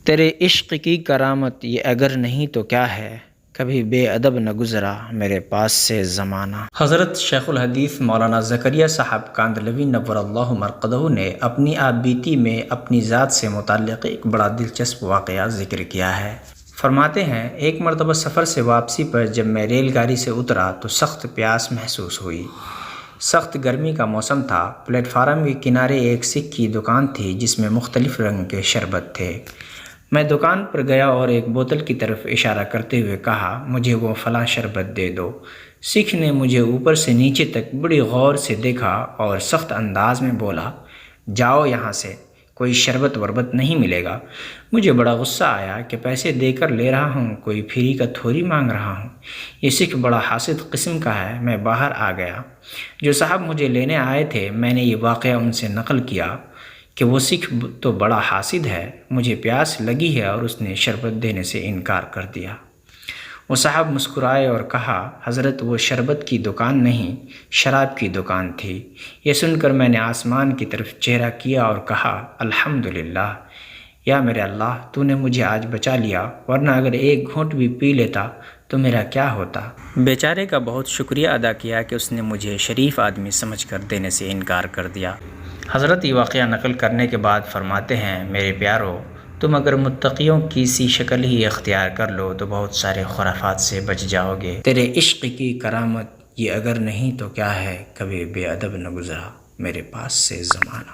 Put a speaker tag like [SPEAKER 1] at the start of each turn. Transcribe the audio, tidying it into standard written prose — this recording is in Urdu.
[SPEAKER 1] تیرے عشق کی کرامت یہ اگر نہیں تو کیا ہے، کبھی بے ادب نہ گزرا میرے پاس سے زمانہ۔ حضرت شیخ الحدیث مولانا زکریا صاحب کاندھلوی نور اللہ مرقدہ نے اپنی آپ بیتی میں اپنی ذات سے متعلق ایک بڑا دلچسپ واقعہ ذکر کیا ہے۔ فرماتے ہیں، ایک مرتبہ سفر سے واپسی پر جب میں ریل گاڑی سے اترا تو سخت پیاس محسوس ہوئی۔ سخت گرمی کا موسم تھا۔ پلیٹ فارم کے کنارے ایک سکھ کی دکان تھی جس میں مختلف رنگ کے شربت تھے۔ میں دکان پر گیا اور ایک بوتل کی طرف اشارہ کرتے ہوئے کہا، مجھے وہ فلاں شربت دے دو۔ سکھ نے مجھے اوپر سے نیچے تک بڑی غور سے دیکھا اور سخت انداز میں بولا، جاؤ یہاں سے، کوئی شربت وربت نہیں ملے گا۔ مجھے بڑا غصہ آیا کہ پیسے دے کر لے رہا ہوں، کوئی فری کا تھوڑی مانگ رہا ہوں۔ یہ سکھ بڑا حاسد قسم کا ہے۔ میں باہر آ گیا۔ جو صاحب مجھے لینے آئے تھے، میں نے یہ واقعہ ان سے نقل کیا کہ وہ سکھ تو بڑا حاسد ہے، مجھے پیاس لگی ہے اور اس نے شربت دینے سے انکار کر دیا۔ وہ صاحب مسکرائے اور کہا، حضرت وہ شربت کی دکان نہیں، شراب کی دکان تھی۔ یہ سن کر میں نے آسمان کی طرف چہرہ کیا اور کہا، الحمدللہ، یا میرے اللہ، تو نے مجھے آج بچا لیا، ورنہ اگر ایک گھونٹ بھی پی لیتا تو میرا کیا ہوتا۔ بیچارے کا بہت شکریہ ادا کیا کہ اس نے مجھے شریف آدمی سمجھ کر دینے سے انکار کر دیا۔ حضرت یہ واقعہ نقل کرنے کے بعد فرماتے ہیں، میرے پیارو، تم اگر متقیوں کی سی شکل ہی اختیار کر لو تو بہت سارے خرافات سے بچ جاؤ گے۔ تیرے عشق کی کرامت یہ اگر نہیں تو کیا ہے، کبھی بے ادب نہ گزرا میرے پاس سے زمانہ۔